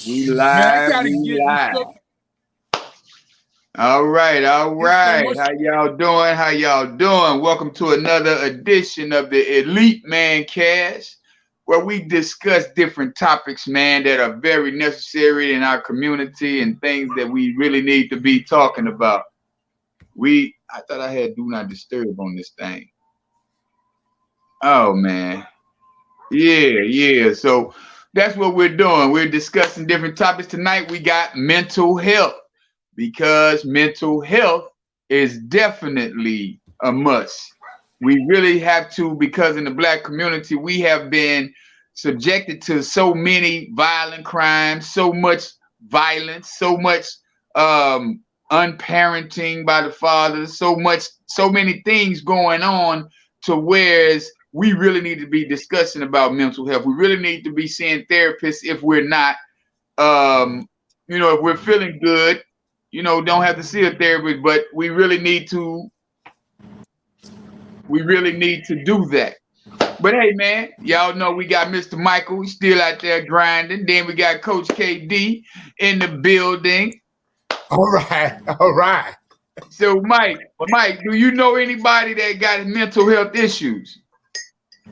We Man, I live, gotta we get this live. stuff. All right. There's so much. How y'all doing? How y'all doing? Welcome to another edition of the Elite Mancast, where we discuss different topics, man, that are very necessary in our community and things that we really need to be talking about. I thought I had do not disturb on this thing. Oh man. Yeah. So that's what we're doing. We're discussing different topics tonight. We got mental health because mental health is definitely a must. We really have to, because in the Black community, we have been subjected to so many violent crimes, so much violence, so much unparenting by the fathers, so many things going on to whereas we really need to be discussing about mental health. We really need to be seeing therapists if we're not, if we're feeling good, don't have to see a therapist, but we really need to do that. But hey, man, y'all know we got Mr. Michael. He's still out there grinding. Then we got Coach KD in the building. All right. So, Mike, do you know anybody that got mental health issues?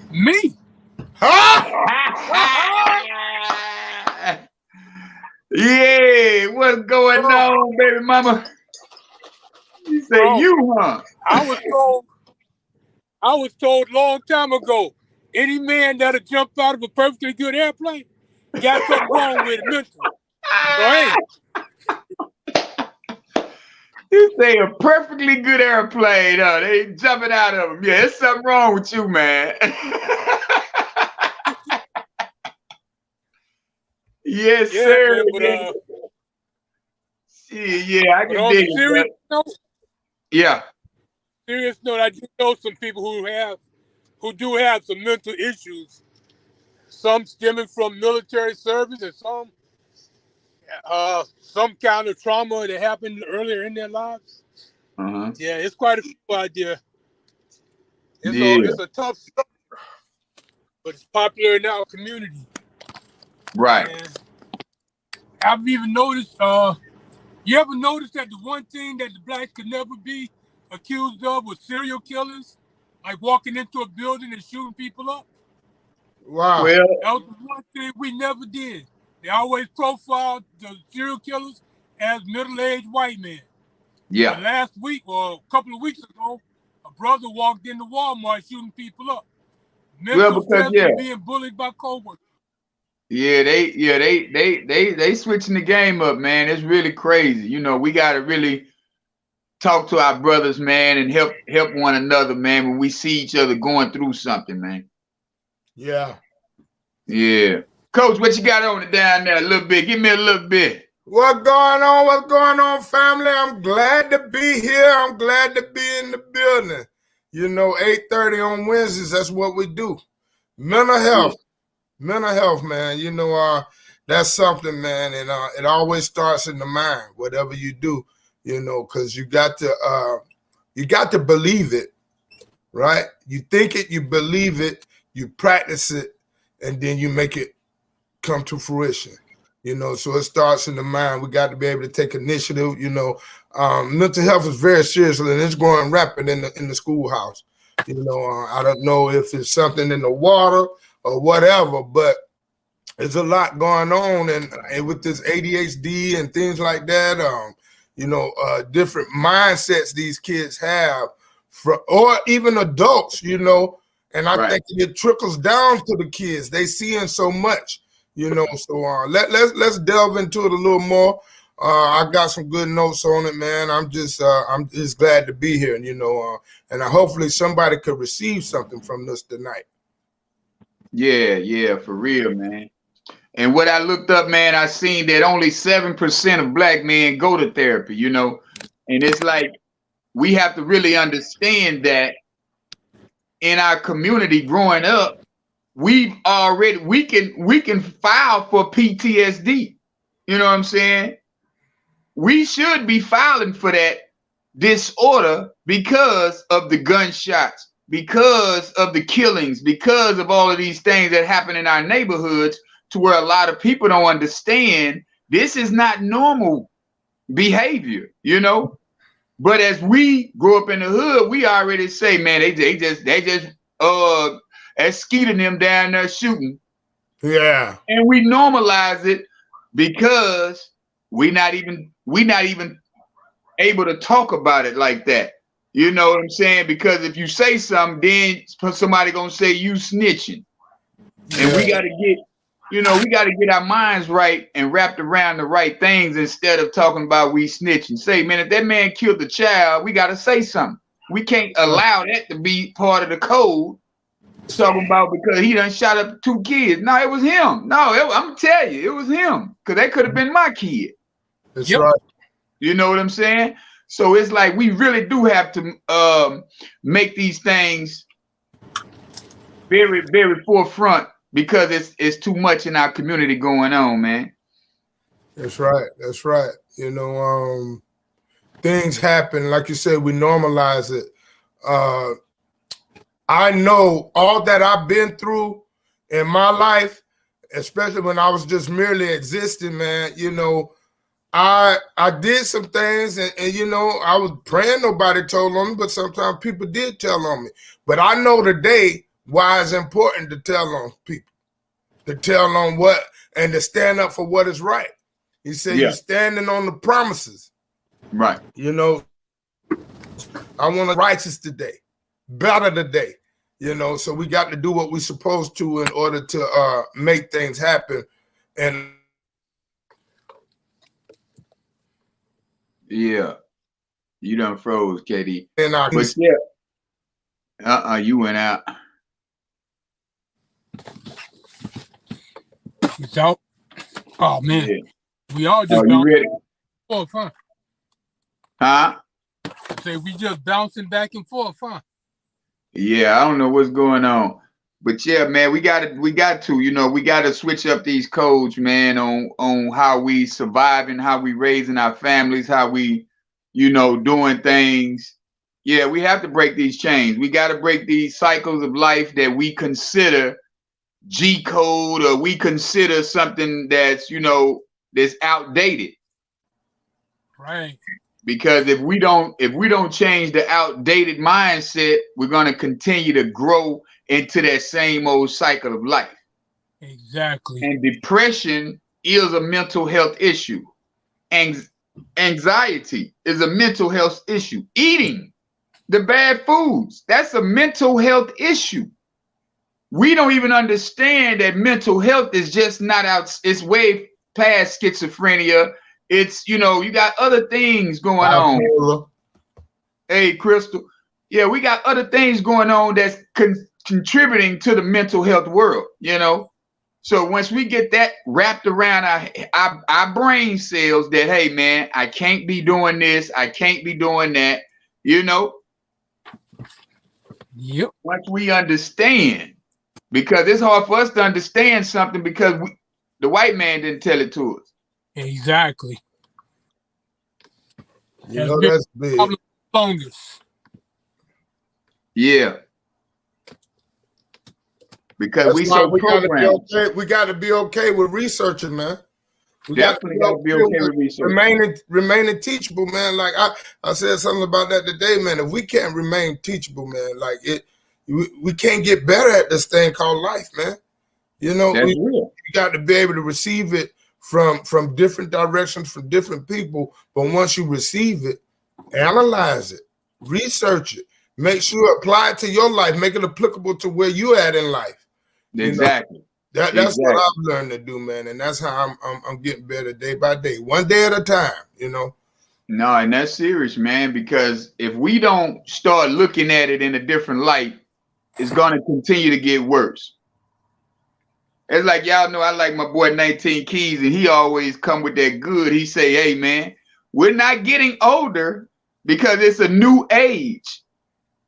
Me? Yeah, what's going on, baby mama? You say you, huh? I was told long time ago, any man that'll jump out of a perfectly good airplane got something wrong with it mentally. So hey. You say a perfectly good airplane, huh? They ain't jumping out of them. Yeah, there's something wrong with you, man. Yes, sir. Man, but, I can dig it. Yeah. Serious note, I do know some people who do have some mental issues. Some stemming from military service and some kind of trauma that happened earlier in their lives. Uh-huh. Yeah, it's quite a few out there. It's a tough stuff, but it's popular in our community. Right. And I've even noticed, you ever noticed that the one thing that the blacks could never be accused of was serial killers? Like walking into a building and shooting people up? Wow. Well, that was the one thing we never did. They always profiled the serial killers as middle-aged white men. Yeah. But last week, or a couple of weeks ago, a brother walked into Walmart shooting people up. Mental stress and being bullied by coworkers. Yeah, they switching the game up, man. It's really crazy. We got to really talk to our brothers, man, and help one another, man, when we see each other going through something, man. Yeah. Coach, what you got on it down there a little bit? Give me a little bit. What's going on, family? I'm glad to be here. I'm glad to be in the building. 8:30 on Wednesdays, that's what we do. Mental health, man. That's something, man, and it always starts in the mind, whatever you do, because you got to believe it, right? You think it, you believe it, you practice it, and then you make it come to fruition. So it starts in the mind. We got to be able to take initiative. Mental health is very serious, and it's growing rapid in the schoolhouse. I don't know if it's something in the water or whatever, but there's a lot going on, and with this ADHD and things like that, different mindsets these kids have, or even adults, and I think it trickles down to the kids. They seeing so much. So let's delve into it a little more. I got some good notes on it, man. I'm just glad to be here, and hopefully somebody could receive something from this tonight. Yeah, for real, man. And what I looked up, man, I seen that only 7% of black men go to therapy, and it's like we have to really understand that in our community growing up, we can file for PTSD. You know what I'm saying? We should be filing for that disorder because of the gunshots, because of the killings, because of all of these things that happen in our neighborhoods to where a lot of people don't understand this is not normal behavior, you know. But as we grow up in the hood, we already say, man, they just as Skeet and them down there shooting. Yeah. And we normalize it because we not even able to talk about it like that. You know what I'm saying? Because if you say something, then somebody gonna say you snitching. And we gotta get our minds right and wrapped around the right things instead of talking about we snitching. Say, man, if that man killed the child, we gotta say something. We can't allow that to be part of the code. Talking about because he done shot up 2 kids. No, it was him. No, I'm gonna tell you, it was him. Because that could have been my kid. That's right. You know what I'm saying? So it's like we really do have to make these things very, very forefront because it's too much in our community going on, man. That's right. That's right. You know, things happen. Like you said, we normalize it. I know all that I've been through in my life, especially when I was just merely existing, man. You know, I did some things and you know, I was praying nobody told on me, but sometimes people did tell on me. But I know today why it's important to tell on people, to tell on what, and to stand up for what is right. He said, You're standing on the promises. Right. You know, I want to righteous today, better today. You know, so we got to do what we're supposed to in order to make things happen. And yeah, you done froze, KD. And but yeah, you went out. It's out. Oh man, we all just you ready? Forth, huh? Huh? Say we just bouncing back and forth, huh? Yeah, I don't know what's going on, but yeah, man, we got to, you know, we got to switch up these codes, man, on how we survive and how we raising our families, how we, you know, doing things. Yeah, we have to break these chains. We got to break these cycles of life that we consider G code or we consider something that's, you know, that's outdated. Right. Because if we don't change the outdated mindset, we're going to continue to grow into that same old cycle of life. Exactly. And depression is a mental health issue. Anxiety is a mental health issue. Eating the bad foods, that's a mental health issue. We don't even understand that mental health is just not out. It's way past schizophrenia. It's, you know, you got other things going on. Hey, Crystal. Yeah, we got other things going on that's contributing to the mental health world, you know. So once we get that wrapped around our brain cells that, hey, man, I can't be doing this. I can't be doing that, you know. Yep. Once we understand, because it's hard for us to understand something because the white man didn't tell it to us. Exactly. You know, that's big. Longest. Yeah. Because that's we so programmed. We got to be okay with researching, man. We definitely got to be okay with researching. Remaining teachable, man. Like I said something about that today, man. If we can't remain teachable, man, like we can't get better at this thing called life, man. You know, we got to be able to receive it from different directions, from different people. But once you receive it, analyze it, research it, make sure apply it to your life, make it applicable to where you at in life. Exactly. You know, that's what I've learned to do, man, and that's how I'm getting better day by day, one day at a time. You know. No, and that's serious, man. Because if we don't start looking at it in a different light, it's going to continue to get worse. It's like, y'all know I like my boy 19 Keys, and he always come with that good. He say, hey, man, we're not getting older because it's a new age.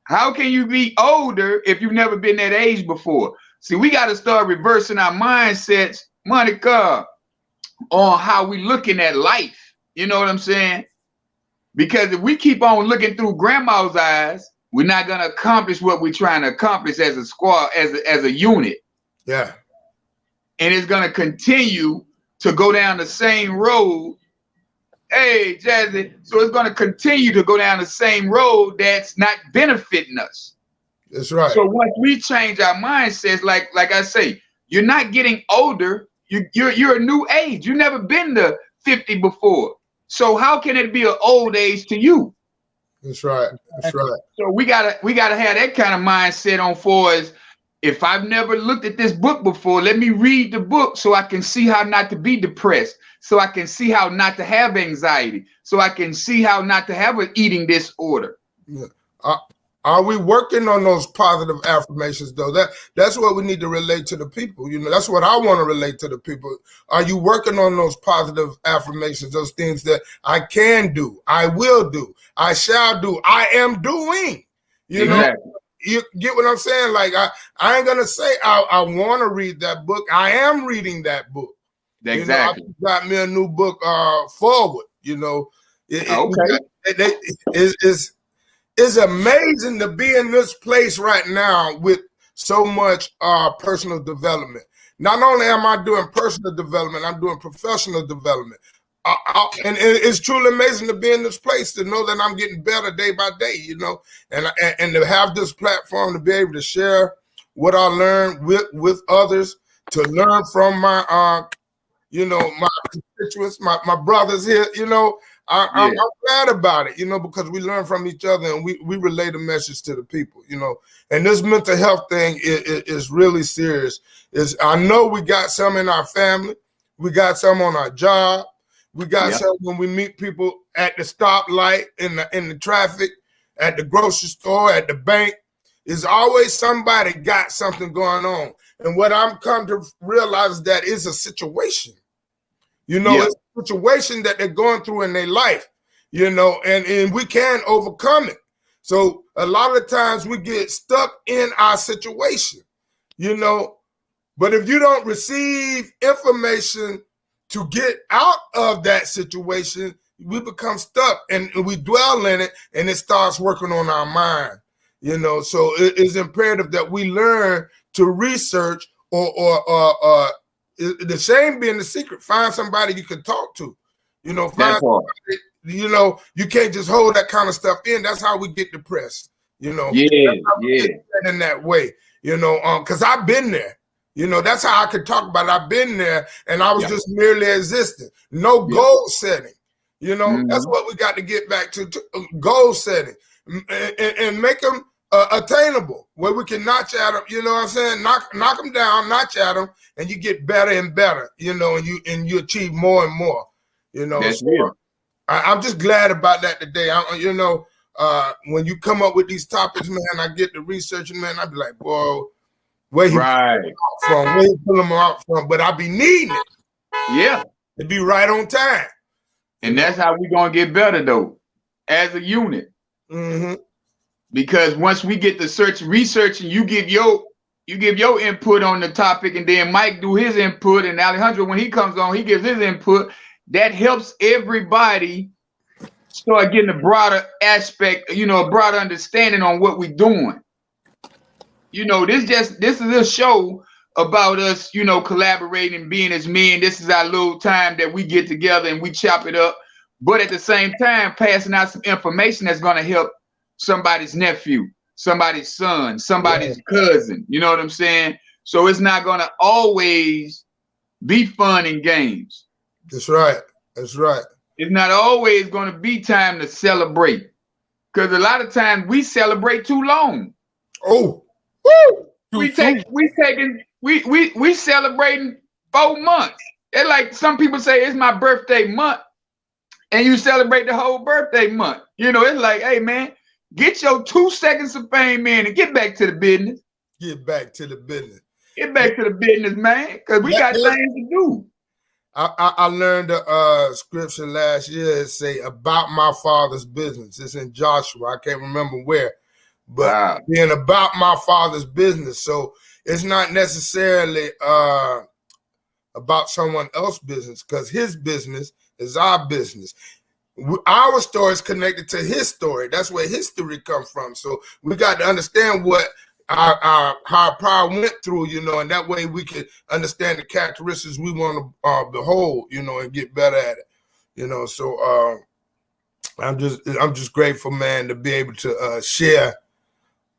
How can you be older if you've never been that age before? See, we got to start reversing our mindsets, Monica, on how we looking at life. You know what I'm saying? Because if we keep on looking through grandma's eyes, we're not going to accomplish what we're trying to accomplish as a squad, as a unit. Yeah. and it's going to continue to go down the same road. Hey, Jazzy. So it's going to continue to go down the same road that's not benefiting us. That's right. So once we change our mindsets, like I say, you're not getting older. You're a new age. You've never been to 50 before. So how can it be an old age to you? That's right. That's right. So we gotta have that kind of mindset on for us. If I've never looked at this book before, let me read the book so I can see how not to be depressed, so I can see how not to have anxiety, so I can see how not to have an eating disorder. Yeah. Are we working on those positive affirmations, though? That's what we need to relate to the people. You know, that's what I want to relate to the people. Are you working on those positive affirmations, those things that I can do, I will do, I shall do, I am doing? You know, you get what I'm saying? Like, I ain't going to say I want to read that book. I am reading that book. Exactly. You know, I got me a new book, Forward. You know, it's amazing to be in this place right now with so much personal development. Not only am I doing personal development, I'm doing professional development. And it's truly amazing to be in this place, to know that I'm getting better day by day, you know, and to have this platform to be able to share what I learned with others, to learn from my, my constituents, my brothers here, you know. I'm glad about it, you know, because we learn from each other and we relay the message to the people, you know. And this mental health thing is really serious. I know we got some in our family. We got some on our job. We got some when we meet people at the stoplight, in the traffic, at the grocery store, at the bank. There's always somebody got something going on. And what I'm come to realize is that it's a situation. You know, it's a situation that they're going through in their life, you know, and we can overcome it. So a lot of times we get stuck in our situation, you know, but if you don't receive information to get out of that situation, we become stuck and we dwell in it, and it starts working on our mind, you know. So it's imperative that we learn to research or the shame being the secret. Find somebody you can talk to, you know. Find somebody, you know, you can't just hold that kind of stuff in. That's how we get depressed, you know. In that way, you know, because I've been there. You know, that's how I could talk about it. I've been there, and I was just merely existing. No goal setting. You know, that's what we got to get back to goal setting and make them attainable, where we can notch at them. You know what I'm saying? Knock them down, notch at them, and you get better and better. You know, and you achieve more and more. You know, I'm just glad about that today. You know, when you come up with these topics, man, I get to researching, man. I be like, whoa. Where he pull them out from, but I be needing it. Yeah. To be right on time. And that's how we gonna get better though, as a unit. Mm-hmm. Because once we get to research, and you give your input on the topic, and then Mike do his input, and Alejandro, when he comes on, he gives his input. That helps everybody start getting a broader aspect, you know, a broader understanding on what we're doing. You know, this is a show about us, you know, collaborating, being as men. This is our little time that we get together and we chop it up. But at the same time, passing out some information that's going to help somebody's nephew, somebody's son, somebody's cousin. You know what I'm saying? So it's not going to always be fun and games. That's right. That's right. It's not always going to be time to celebrate, because a lot of times we celebrate too long. Oh. Woo! We celebrating 4 months. It's like some people say it's my birthday month, and you celebrate the whole birthday month. You know, it's like, hey man, get your 2 seconds of fame in and get back to the business. Get back to the business. Get back to the business, man, because we got things to do. I learned a scripture last year. It say about my father's business. It's in Joshua. I can't remember where. But being about my father's business. So it's not necessarily about someone else's business, because his business is our business. Our story is connected to his story. That's where history comes from. So we got to understand what our higher power went through, you know, and that way we can understand the characteristics we want to behold, you know, and get better at it, you know. So I'm just grateful, man, to be able to share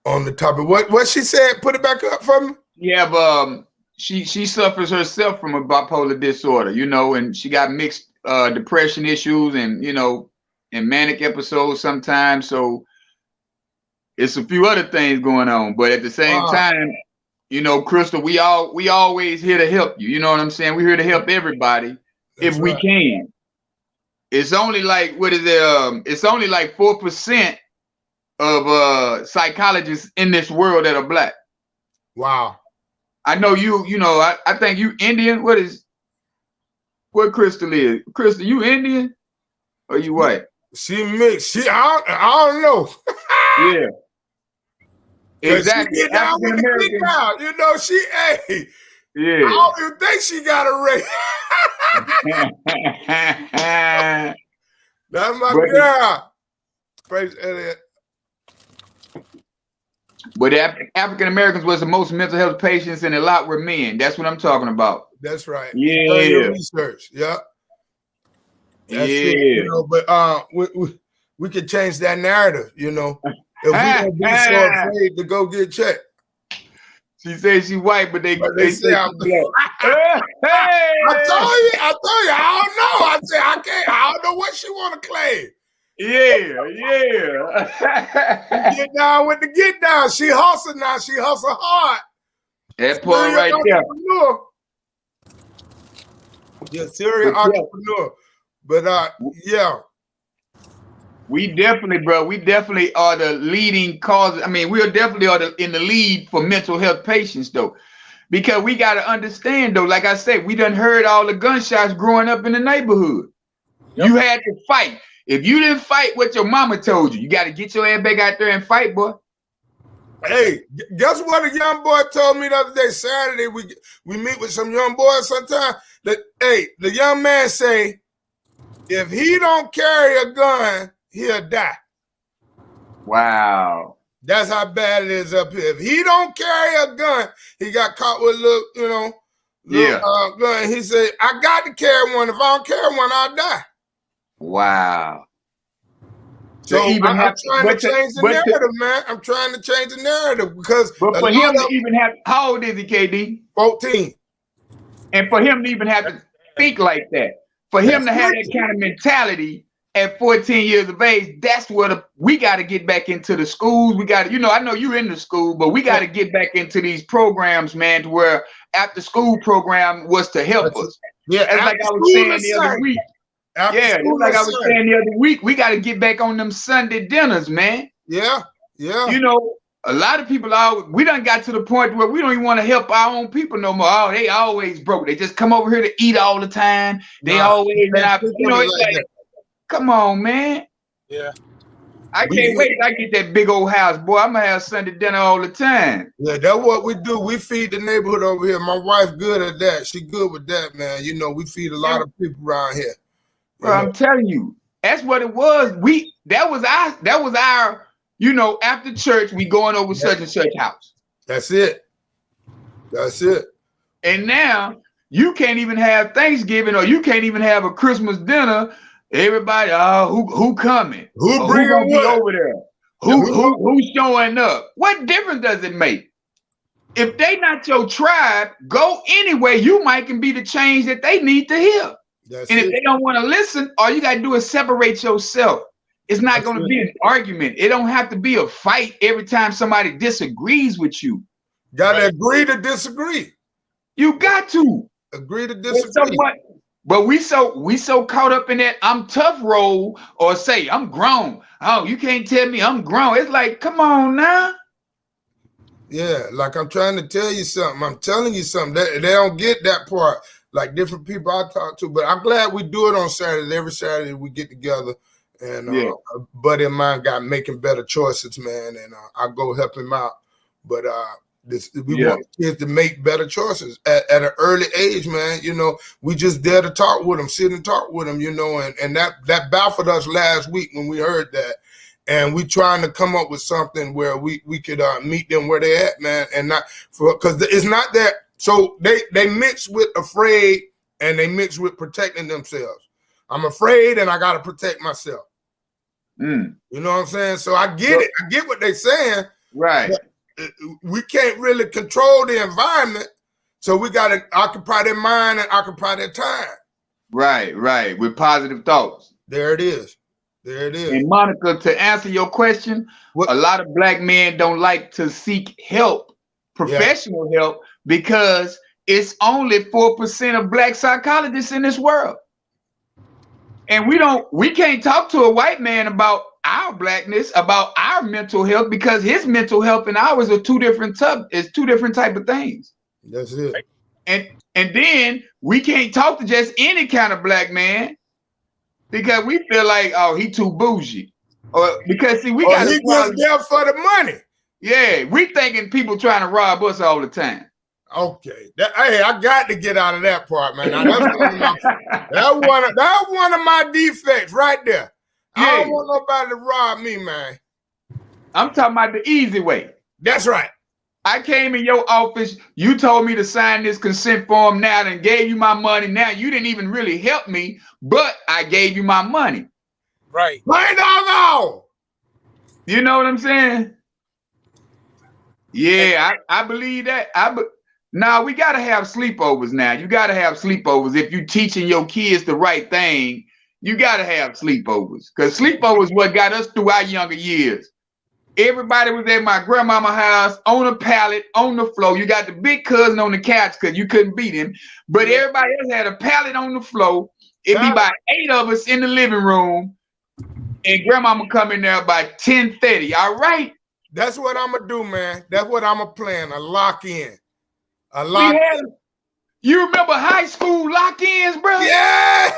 on the topic. What she said? Put it back up for me. Yeah, but she suffers herself from a bipolar disorder, you know, and she got mixed depression issues and, you know, and manic episodes sometimes. So it's a few other things going on, but at the same time, you know, Crystal, we always here to help you. You know what I'm saying? We're here to help everybody if we can. It's only like it's only like 4% of psychologists in this world that are Black. Wow. I know you know, I think you Indian. What Crystal is? Crystal, you Indian or you white? She mixed. I don't know. Yeah. Exactly. She get down with the get down. You know, hey. Yeah. I don't even think she got a race. That's my girl. Praise Elliot. But African Americans was the most mental health patients, and a lot were men. That's what I'm talking about. That's right. Yeah. Research. Yeah. That's it, you know, but we could change that narrative, you know. If we don't be so afraid to go get checked. She says she's white, but they say I'm Black. I told you, I don't know. I said I don't know what she want to claim. Yeah. Get down with the get down. She hustle now. She hustle hard. That part right there. Yeah, serious entrepreneur. But yeah. We definitely are the leading cause. I mean, we are definitely in the lead for mental health patients, though, because we got to understand, though. Like I said, we done heard all the gunshots growing up in the neighborhood. Yep. You had to fight. If you didn't fight what your mama told you, you got to get your ass back out there and fight, boy. Hey, guess what? A young boy told me the other day. Saturday, we meet with some young boys sometimes. The young man say, if he don't carry a gun, he'll die. Wow. That's how bad it is up here. If he don't carry a gun, he got caught with a little gun. He said, I got to carry one. If I don't carry one, I'll die. Wow. So I'm trying to change the narrative, man. I'm trying to change the narrative because. But for him to even have, how old is he, KD? 14. And for him to even have to think like that, for him to have that kind of mentality at 14 years of age, that's what we got to get back into the schools. We got to, you know, I know you're in the school, but we got to get back into these programs, man, to where after school program was to help us. Yeah, that's like I was saying the other week. Like I was saying the other week, we got to get back on them Sunday dinners, man. Yeah. You know, a lot of people we done got to the point where we don't even want to help our own people no more. Oh, they always broke. They just come over here to eat all the time. They always, you know, it's like, come on, man. Yeah. I can't wait till I get that big old house, boy. I'm gonna have Sunday dinner all the time. Yeah, that's what we do. We feed the neighborhood over here. My wife good at that. She good with that, man. You know, we feed a lot of people around here. Bro, I'm telling you, that's what it was. That was our, you know, after church, we going over such and such house. That's it. And now you can't even have Thanksgiving, or you can't even have a Christmas dinner. Everybody, who coming? Who bringing be over there? Who's showing up? What difference does it make? If they not your tribe, go anyway. You might can be the change that they need to hear. If they don't want to listen, all you gotta do is separate yourself. It's not going to be an argument. It don't have to be a fight every time somebody disagrees with you. Gotta agree to disagree. You got to agree to disagree. But we so caught up in that I'm tough role, or say I'm grown. Oh, you can't tell me I'm grown. It's like, come on now. Yeah, like I'm trying to tell you something. I'm telling you something. They don't get that part. Like different people I talk to, but I'm glad we do it on Saturday. Every Saturday we get together, and a buddy of mine got making better choices, man, and I go help him out. But we want kids to make better choices at an early age, man. You know, we just dare to talk with them, sit and talk with them, you know, and that baffled us last week when we heard that. and we trying to come up with something where we could meet them where they at, man, and not because it's not that. So they mix with afraid and they mix with protecting themselves. I'm afraid and I got to protect myself. You know what I'm saying? So I get it. I get what they're saying. Right. We can't really control the environment, so we got to occupy their mind and occupy their time. Right. With positive thoughts. There it is. And Monica, to answer your question, a lot of black men don't like to seek help, professional help, because it's only 4% of black psychologists in this world. And we can't talk to a white man about our blackness, about our mental health, because his mental health and ours are two different type of things. That's it. And then we can't talk to just any kind of black man because we feel like, oh, he too bougie. Or because see, we got he just there for the money. Yeah, we thinking people trying to rob us all the time. Okay, hey, I got to get out of that part, man. Now, that's one of my defects right there. Yeah. I don't want nobody to rob me, man. I'm talking about the easy way. That's right. I came in your office. You told me to sign this consent form now and gave you my money. Now you didn't even really help me, but I gave you my money. Right. $20. You know what I'm saying? Yeah, I believe that. Now we got to have sleepovers now. You got to have sleepovers. If you're teaching your kids the right thing, you got to have sleepovers. Because sleepovers what got us through our younger years. Everybody was at my grandmama's house on a pallet, on the floor. You got the big cousin on the couch because you couldn't beat him. But everybody else had a pallet on the floor. It'd be about 8 of us in the living room. And grandmama come in there by 10:30. All right? That's what I'm going to do, man. That's what I'm going to plan, a lock-in. You remember high school lock-ins, bro? Yeah.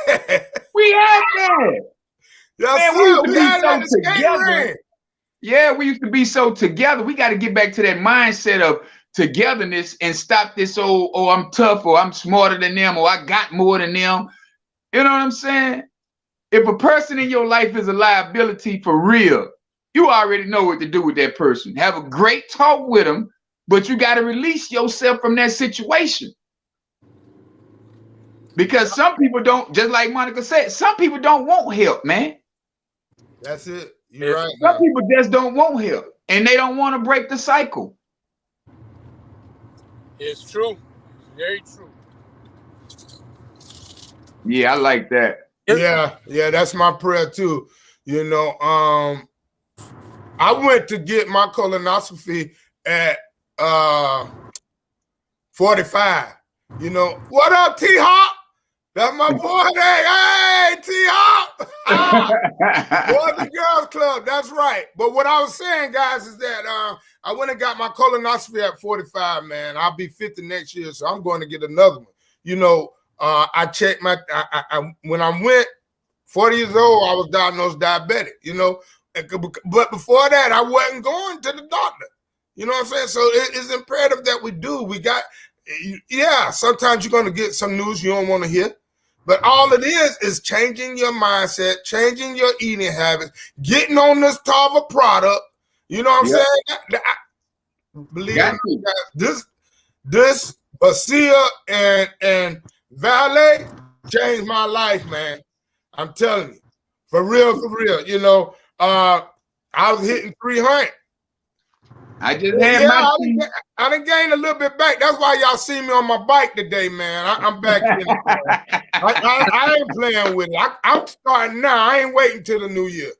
We had that. Man, we used to be so together. Yeah, we used to be so together. We got to get back to that mindset of togetherness and stop this oh, I'm tough or I'm smarter than them or I got more than them. You know what I'm saying? If a person in your life is a liability for real, you already know what to do with that person. Have a great talk with them, but you got to release yourself from that situation. Because some people don't, just like Monica said, some people don't want help, man. That's it. You're right. Some people just don't want help, and they don't want to break the cycle. It's true. It's very true. Yeah, I like that. Yeah, that's my prayer too. You know, I went to get my colonoscopy at 45. You know, what up, T-Hop? That's my boy there. Hey, T-Hop. Boys and Girls Club. That's right. But what I was saying, guys, is that I went and got my colonoscopy at 45, man. I'll be 50 next year, so I'm going to get another one. You know, I checked my, when I went 40 years old, I was diagnosed diabetic, you know. But before that, I wasn't going to the doctor. You know what I'm saying? So it's imperative that we do. We got, sometimes you're going to get some news you don't want to hear. But all it is changing your mindset, changing your eating habits, getting on this Tava product. You know what I'm saying? Believe it or not, this Basia and Valet changed my life, man. I'm telling you. For real. You know, I was hitting 300. I just had I done gained a little bit back. That's why y'all see me on my bike today, man. I'm back in it. I ain't playing with it. I'm starting now. I ain't waiting till the new year.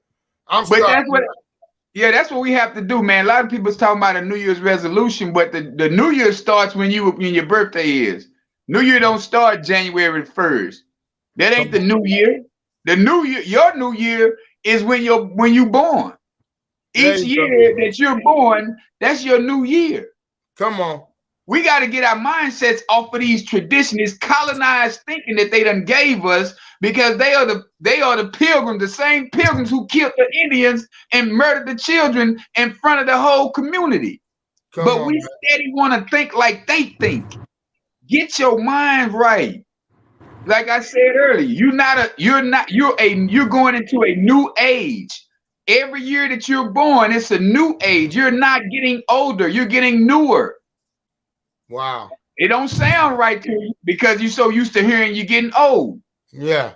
That's what we have to do, man. A lot of people's talking about a New Year's resolution, but the New Year starts when your birthday is. New Year don't start January 1st. That ain't the New Year. The New Year, your New Year is when you born. Each year that you're born, that's your new year. Come on. We got to get our mindsets off of these traditions, colonized thinking that they done gave us, because they are the pilgrims, the same pilgrims who killed the Indians and murdered the children in front of the whole community. We steady want to think like they think. Get your mind right. Like I said earlier, you're going into a new age. every year that you're born, it's a new age. You're not getting older. You're getting newer. Wow. It don't sound right to you because you're so used to hearing you're getting old. Yeah.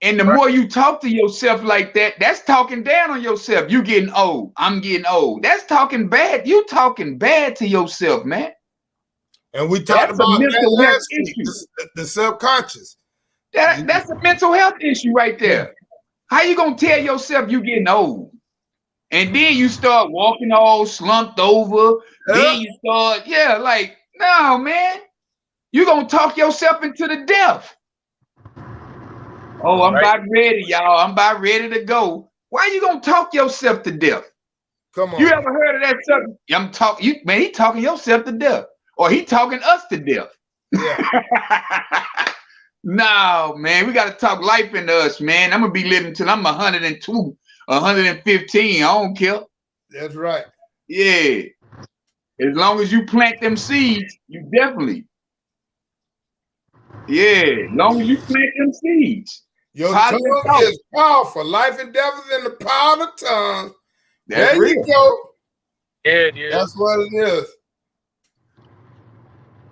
And the more you talk to yourself like that, that's talking down on yourself. You getting old. I'm getting old. That's talking bad. You talking bad to yourself, man. And we talked That's a about mental that health last week, issue. the subconscious. That's a mental health issue right there. How you gonna tell yourself you getting old? And then you start walking all slumped over. Then you start, like, no, man. You're gonna talk yourself into the death. Oh, I'm about ready, y'all. I'm about ready to go. Why you gonna talk yourself to death? Come on. You ever heard of that stuff? He talking yourself to death. Or he talking us to death. Yeah. No, man, we got to talk life into us, man. I'm going to be living till I'm 102, 115. I don't care. That's right. Yeah. As long as you plant them seeds, you definitely. Yeah. As long as you plant them seeds. Your tongue is powerful. Life and death is in the power of the tongue. That's there real. You go. Yeah, it is. That's what it is.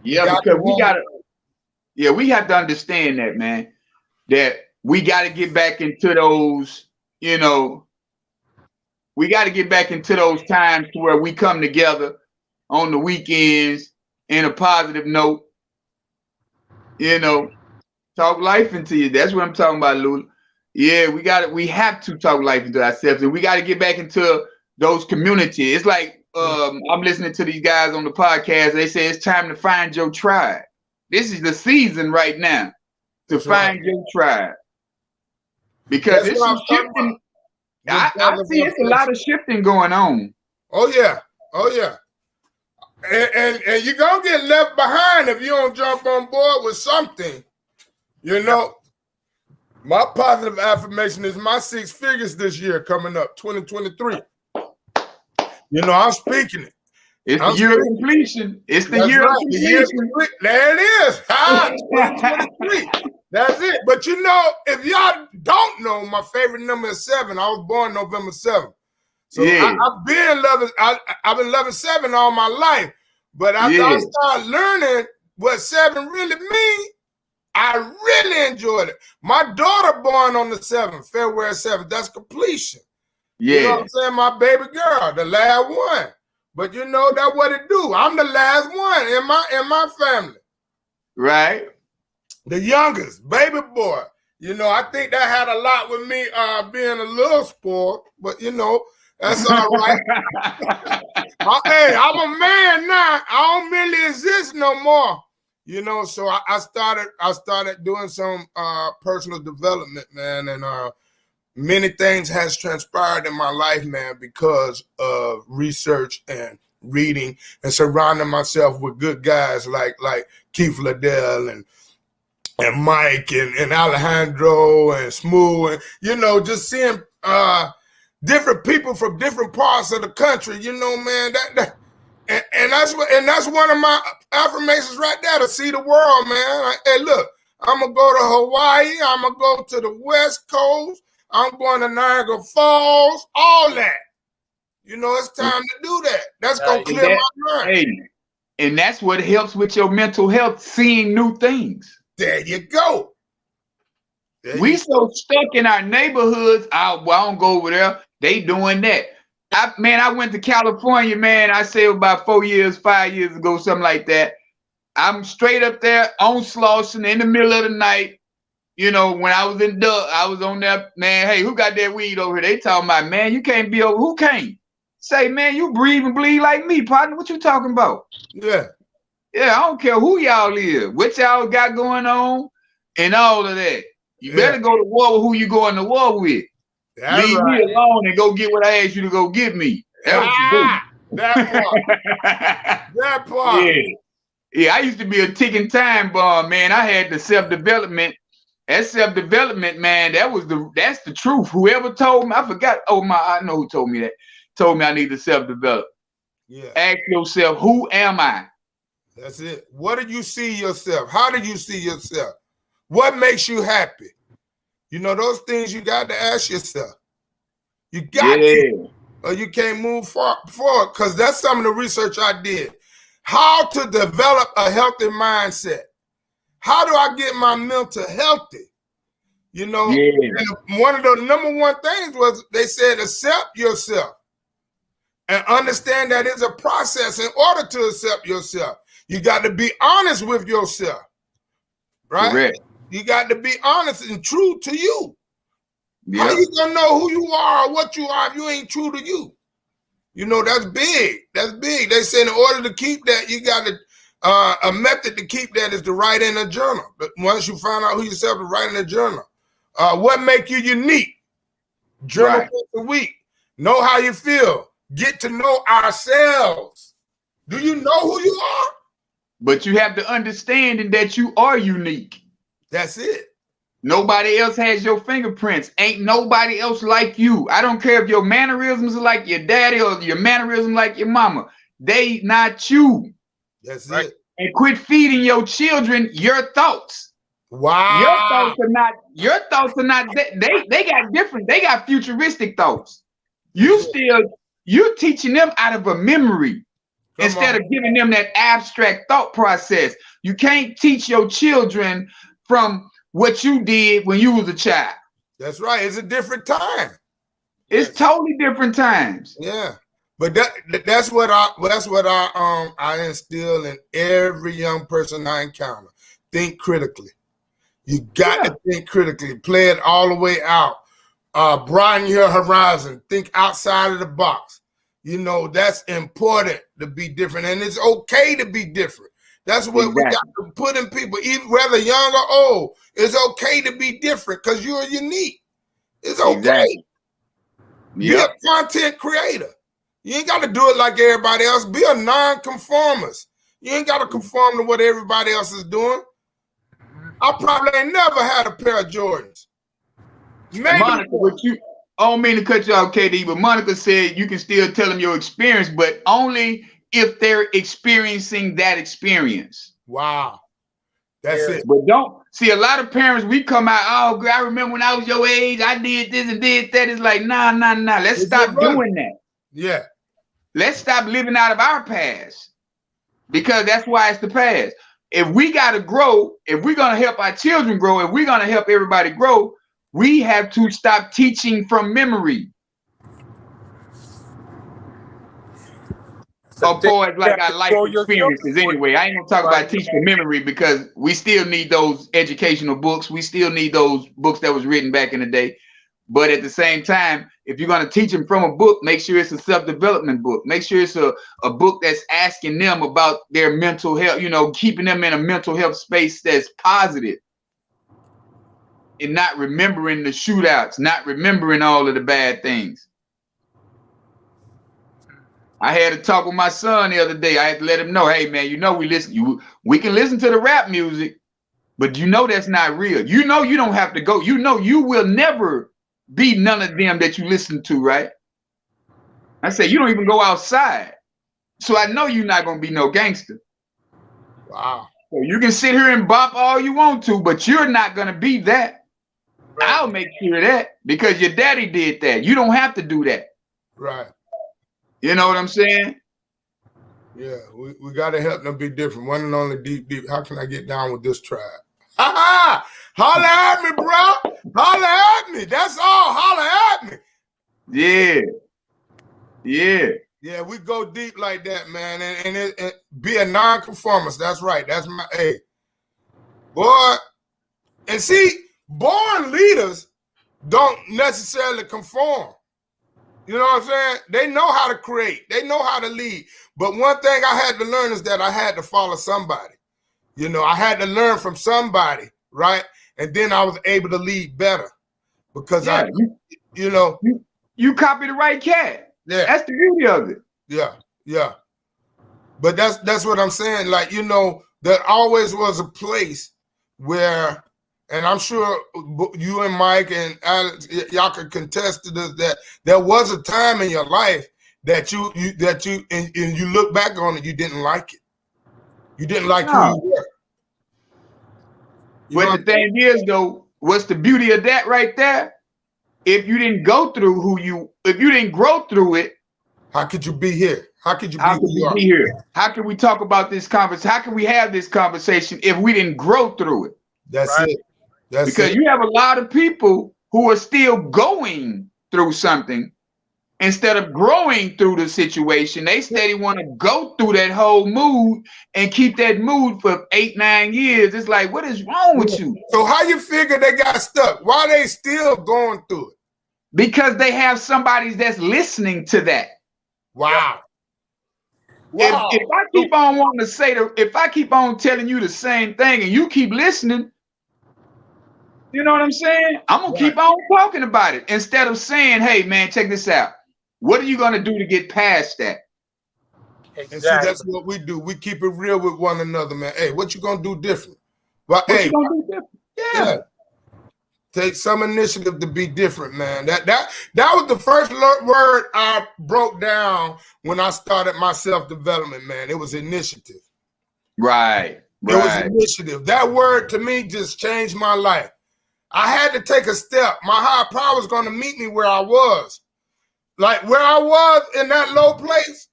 Yeah, because we have to understand that, man, that we got to get back into those, we got to get back into those times to where we come together on the weekends in a positive note, talk life into you. That's what I'm talking about, Lula. Yeah, we have to talk life into ourselves, and we got to get back into those communities. It's like, I'm listening to these guys on the podcast. They say it's time to find your tribe. This is the season right now to find your tribe. Because it's some shifting. I see it's a lot of shifting going on. Oh, yeah. Oh, yeah. And you're going to get left behind if you don't jump on board with something. My positive affirmation is my 6 figures this year coming up, 2023. I'm speaking it. It's the year of completion. It's the year of completion. There it is. 2023. That's it. But if y'all don't know, my favorite number is 7. I was born November 7th. So I've been loving 7 all my life. But after I started learning what 7 really means, I really enjoyed it. My daughter born on the 7th, February 7th. That's completion. Yeah. You know what I'm saying? My baby girl, the last one. But that's what it do. I'm the last one in my family. Right. The youngest, baby boy. I think that had a lot with me being a little spoiled, but that's all right. Hey, I'm a man now. I don't really exist no more. So I started doing some personal development, man, and many things has transpired in my life, man, because of research and reading and surrounding myself with good guys like Keith Liddell and Mike and Alejandro and Smooth, and just seeing different people from different parts of the country, man. And that's one of my affirmations right there, to see the world, man. Hey, look, I'm gonna go to Hawaii. I'm gonna go to the West Coast. I'm going to Niagara Falls. All that. It's time to do that. That's gonna clear my mind. Hey, and that's what helps with your mental health, seeing new things. There you go. We so stuck in our neighborhoods. I don't go over there. They doing that. I went to California, man. I say about 5 years ago, something like that. I'm straight up there on Slauson in the middle of the night. When I was I was on there, man. Hey, who got that weed over here? They talking about, man, you can't be over. Who can't? Say, man, you breathe and bleed like me, partner. What you talking about? Yeah. Yeah, I don't care who y'all is, what y'all got going on, and all of that. You better go to war with who you going to war with. That's Leave me alone and go get what I asked you to go get me. That part. That part. Yeah, I used to be a ticking time bomb, man. I had the self-development. That self-development, man, that's the truth. Whoever told me, I forgot. I know who told me that. Told me I need to self-develop. Yeah. Ask yourself, who am I? That's it. What do you see yourself? How do you see yourself? What makes you happy? Those things you got to ask yourself. You got to, or you can't move forward. Because that's some of the research I did. How to develop a healthy mindset. How do I get my mental healthy? You know, and one of the number one things was they said accept yourself and understand that it's a process. In order to accept yourself, you got to be honest with yourself, right? Correct. You got to be honest and true to you. Yep. How you gonna know who you are or what you are if you ain't true to you? You know, that's big. That's big. They say in order to keep that, you got to a method to keep that is to write in a journal. But once you find out who yourself, to write in a journal. What make you unique? Journal once a week. Know how you feel. Get to know ourselves. Do you know who you are? But you have to understand that you are unique. That's it. Nobody else has your fingerprints. Ain't nobody else like you. I don't care if your mannerisms are like your daddy or your mannerisms like your mama. They not you. That's it. And quit feeding your children your thoughts. Wow. Your thoughts are not they got different, they got futuristic thoughts. You're teaching them out of a memory instead of giving them that abstract thought process. You can't teach your children from what you did when you was a child. That's right. It's a different time. It's totally different times. Yeah. But that's what I instill in every young person I encounter. Think critically. You got to think critically. Play it all the way out. Broaden your horizon. Think outside of the box. You know, that's important to be different. And it's okay to be different. That's what we got to put in people, even whether young or old. It's okay to be different because you're unique. It's okay. Be a content creator. You ain't got to do it like everybody else. Be a non-conformist. You ain't got to conform to what everybody else is doing. I probably ain't never had a pair of Jordans. Maybe Monica, I don't mean to cut you off, KD, but Monica said you can still tell them your experience, but only if they're experiencing that experience. Wow. That's it. But don't see a lot of parents, we come out, oh, I remember when I was your age, I did this and did that. It's like, nah. Let's stop doing that. Yeah. Let's stop living out of our past because that's why it's the past. If we got to grow, if we're going to help our children grow, if we're going to help everybody grow, we have to stop teaching from memory. Of course, like our life experiences anyway. I ain't gonna talk about teach from memory because we still need those educational books. We still need those books that was written back in the day. But at the same time, if you're gonna teach them from a book, make sure it's a self-development book. Make sure it's a book that's asking them about their mental health, you know, keeping them in a mental health space that's positive. And not remembering the shootouts, not remembering all of the bad things. I had a talk with my son the other day. I had to let him know, hey man, you know we can listen to the rap music, but you know that's not real. You know you don't have to go. You know you will never be none of them that you listen to, right? I say you don't even go outside. So I know you're not gonna be no gangster. Wow. So you can sit here and bop all you want to, but you're not gonna be that. Right. I'll make sure of that because your daddy did that. You don't have to do that. Right. You know what I'm saying? Yeah, we got to help them be different. One and only deep. How can I get down with this tribe? Ha! Holla at me, bro. Holla at me. That's all. Holla at me. Yeah. Yeah. Yeah, we go deep like that, man. And be a non-conformist. That's right. That's my boy. And see, born leaders don't necessarily conform. You know what I'm saying? They know how to create. They know how to lead. But one thing I had to learn is that I had to follow somebody. You know, I had to learn from somebody, right? And then I was able to lead better because you copy the right cat. Yeah. That's the beauty of it. Yeah. But that's what I'm saying. Like, you know, there always was a place where, and I'm sure you and Mike and Alex, y'all could contest to this, that there was a time in your life that you look back on it, you didn't like it. You didn't like who you were. But the thing is, though, what's the beauty of that right there? if you didn't go through if you didn't grow through it, how could you be here? How could you how could we be here? How can we talk about this conversation? How can we have this conversation if we didn't grow through it? That's it. That's because it. you have a lot of people who are still going through something instead of growing through the situation. They steady want to go through that whole mood and keep that mood for 8-9 years. It's like, what is wrong with you? So how you figure they got stuck? Why they still going through it? Because they have somebody that's listening to that. Wow. If I keep on wanting to say if I keep on telling you the same thing and you keep listening, you know what I'm saying? I'm gonna keep on talking about it instead of saying, "Hey, man, check this out. What are you gonna do to get past that?" Exactly. And see, that's what we do. We keep it real with one another, man. Hey, what you gonna do different? But what you gonna do different? Yeah. Take some initiative to be different, man. That was the first word I broke down when I started my self-development, man. It was initiative. Right. It was initiative. That word to me just changed my life. I had to take a step. My higher power was going to meet me where I was. Like where I was in that low place,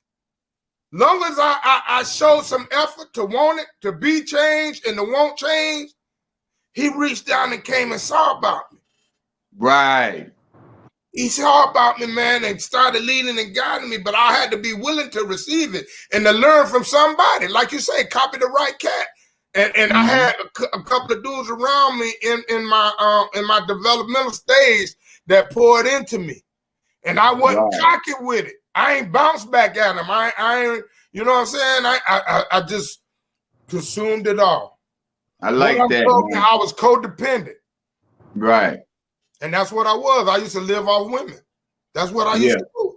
long as I showed some effort to want it, to be changed and to want change, he reached down and came and saw about me. Right. He saw about me, man, and started leading and guiding me, but I had to be willing to receive it and to learn from somebody. Like you say, copy the right cat. And I had a couple of dudes around me in my developmental stage that poured into me. And I wasn't cocky with it. I ain't bounced back at them. I ain't, you know what I'm saying? I just consumed it all. I like that. I was codependent. Right. And that's what I was. I used to live off women. That's what I used to do.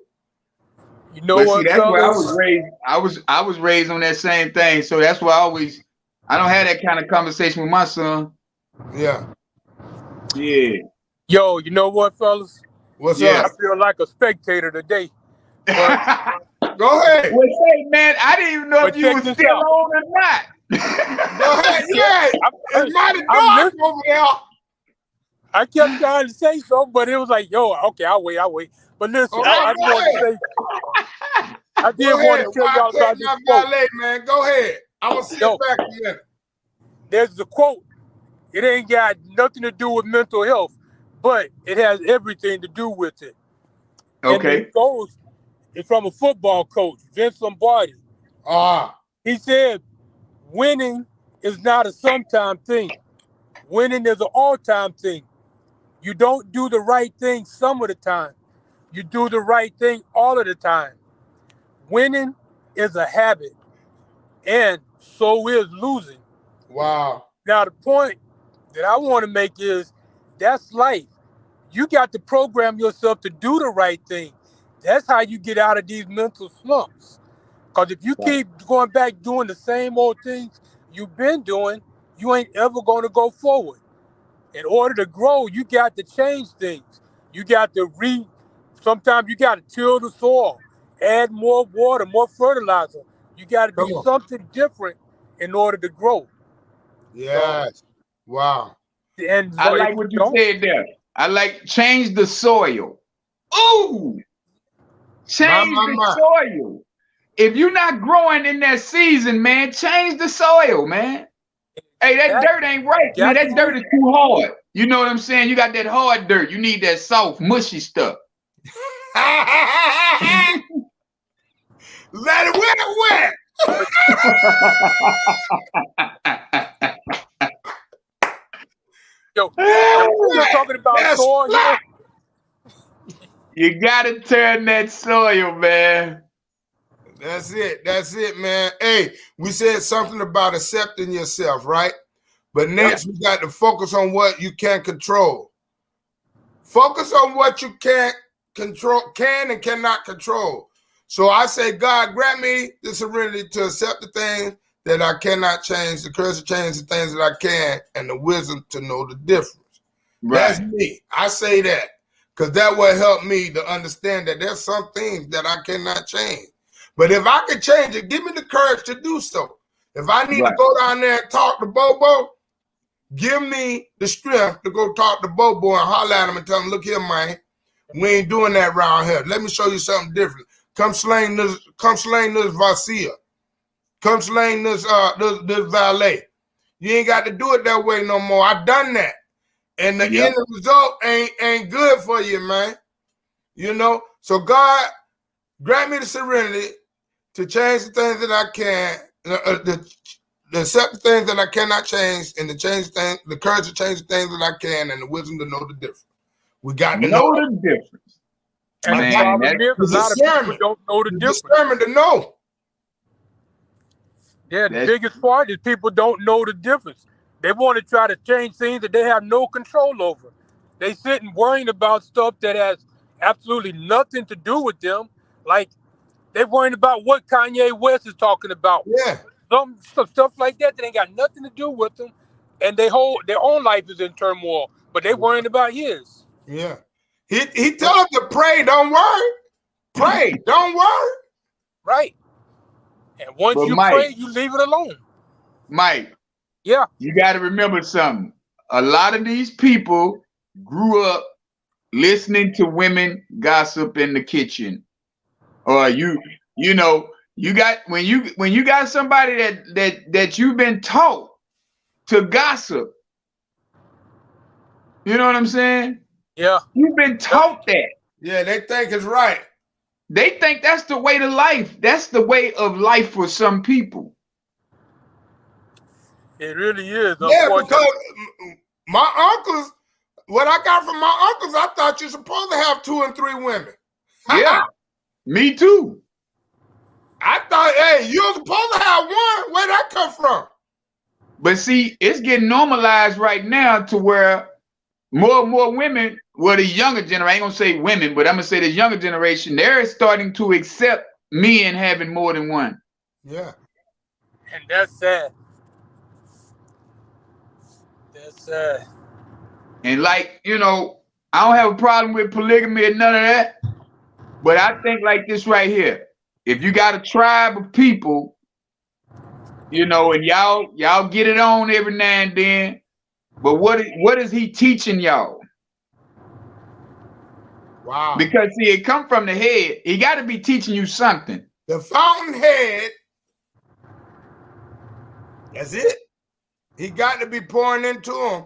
You know what? See, that's where I was raised. I was raised on that same thing. So that's why I don't have that kind of conversation with my son. Yeah. Yeah. Yo, you know what, fellas? What's up? I feel like a spectator today. But go ahead. Well, say, man, I didn't even know if you were still on or not. Go ahead. Yeah. It's mighty dark over there. I kept trying to say something, but it was like, yo, okay, I'll wait. But listen, I did want to tell y'all about this quote. Man, go ahead. I'm going to sit back a minute. There's a quote. It ain't got nothing to do with mental health, but it has everything to do with it. Okay. And it's from a football coach, Vince Lombardi. He said, winning is not a sometime thing. Winning is an all-time thing. You don't do the right thing some of the time. You do the right thing all of the time. Winning is a habit, and so is losing. Wow. Now, the point that I want to make is that's life. You got to program yourself to do the right thing. That's how you get out of these mental slumps. Because if you keep going back doing the same old things you've been doing, you ain't ever going to go forward. In order to grow, you got to change things. You got to sometimes you got to till the soil, add more water, more fertilizer. You got to do something different in order to grow. Yes. Wow. And I like what you said there. I like change the soil. Ooh, change the soil. If you're not growing in that season, man, change the soil, man. Hey, that dirt ain't right, man. That dirt is too hard. You know what I'm saying? You got that hard dirt. You need that soft, mushy stuff. Let it wet. Yo, we're talking about soil. You gotta turn that soil, man. That's it, man. Hey, we said something about accepting yourself, right? But next, we got to focus on what you can control. Focus on what you can't control, can and cannot control. So I say, God, grant me the serenity to accept the things that I cannot change, the courage to change the things that I can, and the wisdom to know the difference. Right. That's me. I say that because that will help me to understand that there's some things that I cannot change. But if I can change it, give me the courage to do so. If I need to go down there and talk to Bobo, give me the strength to go talk to Bobo and holler at him and tell him, look here, man, We ain't doing that around here. Let me show you something different. Come slang this Vasia. Come slang this valet. You ain't got to do it that way no more. I done that. And the end result ain't good for you, man. You know? So God, grant me the serenity to change the things that I can, to accept the things that I cannot change, and to change things, the courage to change the things that I can, and the wisdom to know the difference. We got to know the difference. And the problem is, a lot of people don't know the difference. Determined to know. Yeah, the biggest part is people don't know the difference. They want to try to change things that they have no control over. They sit and worrying about stuff that has absolutely nothing to do with them. Like, they're worrying about what Kanye West is talking about. Yeah. Some stuff like that ain't got nothing to do with them. And their own life is in turmoil, but they worrying about his. Yeah. He told us to pray, don't worry. Pray, don't worry. Right. And once you pray, you leave it alone. Mike. Yeah. You got to remember something. A lot of these people grew up listening to women gossip in the kitchen. Or you got when you got somebody that you've been taught to gossip. You know what I'm saying? Yeah. You've been taught that. Yeah, they think it's right. They think that's the way to life. That's the way of life for some people. It really is. Yeah, because my uncles, what I got from my uncles, I thought you're supposed to have 2 and 3 women. Yeah, me too. I thought, hey, you're supposed to have one. Where'd that come from? But see, it's getting normalized right now to where more and more women, well, the younger generation, I ain't gonna say women, but I'm gonna say the younger generation, they're starting to accept men having more than one. Yeah. And that's sad. That's sad. And like, I don't have a problem with polygamy or none of that. But I think like this right here. If you got a tribe of people, and y'all get it on every now and then, but what is he teaching y'all? Wow. Because see, it come from the head. He got to be teaching you something. The fountainhead, that's it. He got to be pouring into him.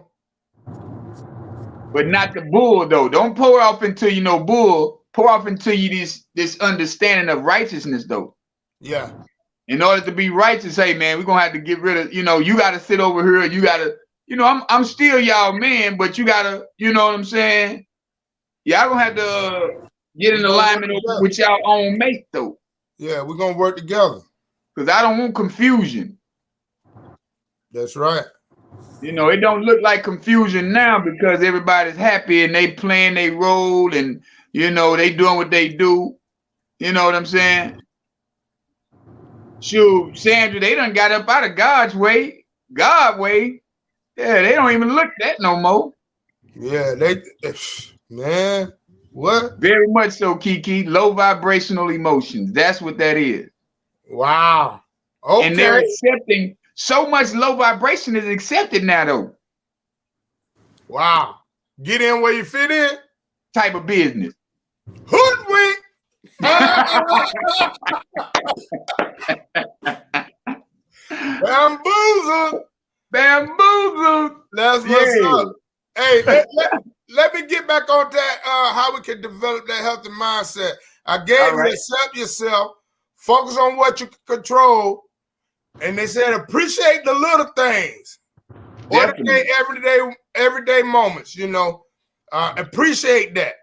But not the bull, though. Don't pour off into you no bull. Pour off into you this understanding of righteousness, though. Yeah. In order to be righteous, hey man, we're gonna have to get rid of, you gotta sit over here, you gotta, I'm still y'all man, but you gotta, you know what I'm saying? Y'all gonna have to get in alignment with y'all own mate, though. Yeah, we're gonna work together. Because I don't want confusion. That's right. It don't look like confusion now because everybody's happy and they playing their role and they doing what they do. You know what I'm saying? Shoot, Sandra, they done got up out of God's way. God way. Yeah, they don't even look that no more. Yeah, man, what? Very much so, Kiki. Low vibrational emotions. That's what that is. Wow. Okay. And they're accepting so much low vibration is accepted now, though. Wow. Get in where you fit in. Type of business. Hoodwink. Bamboozled. That's what's up. Hey, let me get back on that, how we can develop that healthy mindset. I gave you accept yourself, focus on what you can control, and they said appreciate the little things. Ordinary, everyday moments, appreciate that.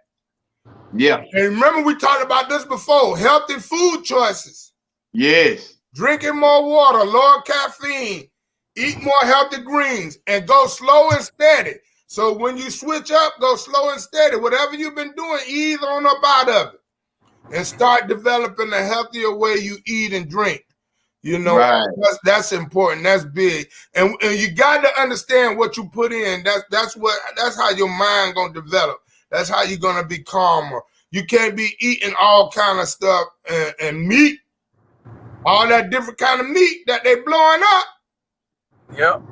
Yeah. And remember we talked about this before, healthy food choices. Yes. Drinking more water, lower caffeine, eat more healthy greens, and go slow and steady. So when you switch up, go slow and steady. Whatever you've been doing, ease on up out of it. And start developing a healthier way you eat and drink. Right. That's important. That's big. And you got to understand what you put in. That's how your mind gonna develop. That's how you're gonna be calmer. You can't be eating all kind of stuff and meat, all that different kind of meat that they blowing up. Yep.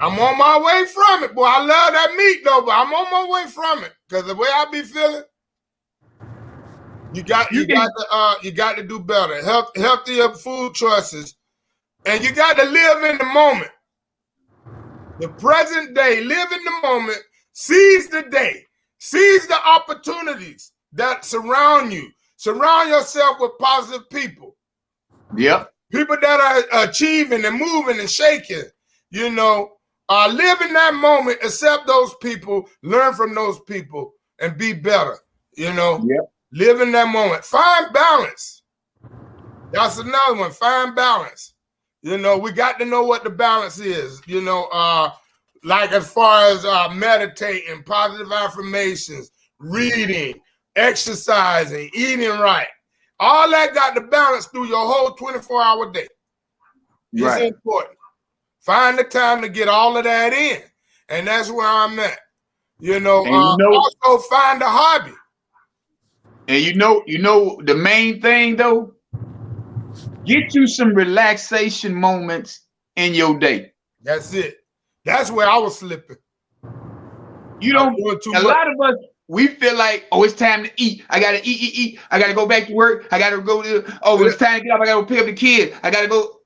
I'm on my way from it, boy. I love that meat though, but I'm on my way from it because the way I be feeling, You got to do better. Healthier food choices, and you got to live in the moment. The present day, live in the moment. Seize the day. Seize the opportunities that surround you. Surround yourself with positive people. Yep. People that are achieving and moving and shaking. You know, live in that moment. Accept those people. Learn from those people and be better. You know. Yep. Live in that moment. Find balance. That's another one. Find balance. You know, we got to know what the balance is. You know, like as far as meditating, positive affirmations, reading, exercising, eating right. All that got to balance through your whole 24-hour day. It's important. Find the time to get all of that in. And that's where I'm at. You know, also find a hobby. And you know the main thing though, get you some relaxation moments in your day. That's it. That's where I was slipping. You don't. A lot of us, we feel like, oh, it's time to eat. I gotta eat. I gotta go back to work. I gotta go to. Oh, it's time to get up. I gotta go pick up the kids. I gotta go.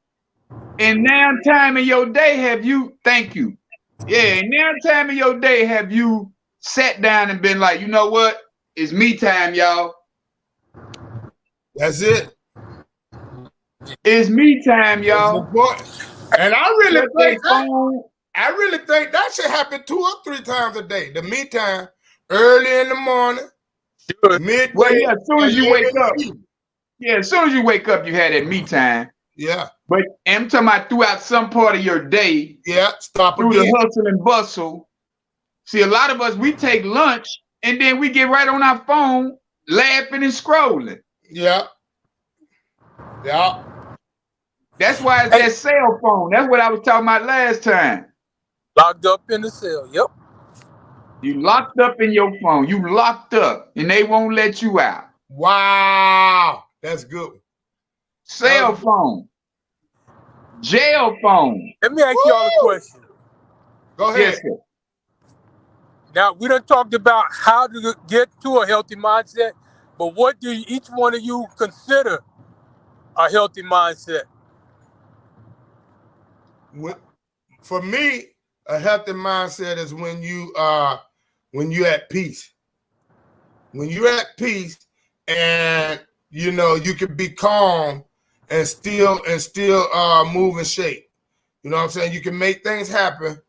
And now time in your day have you? Thank you. Yeah. And now time in your day have you sat down and been like, you know what? It's me time, y'all. That's it. It's me time, y'all. And I really think that should happen 2 or 3 times a day. The me time, early in the morning, midday. Well, yeah, as soon as you wake up. Yeah, as soon as you wake up, you had that me time. Yeah. But I'm talking about throughout some part of your day. Yeah, stop through again. The hustle and bustle. See, a lot of us, we take lunch and then we get right on our phone laughing and scrolling. Yeah. Yeah. That's why it's that cell phone. That's what I was talking about last time. Locked up in the cell. Yep. You locked up in your phone. You locked up and they won't let you out. Wow. That's good. Cell phone. Jail phone. Let me ask y'all a question. Go ahead. Yes, sir. Now, we done talked about how to get to a healthy mindset, but what do each one of you consider a healthy mindset? For me, a healthy mindset is when you're at peace. When you're at peace and you know you can be calm and still move and shake. You know what I'm saying? You can make things happen,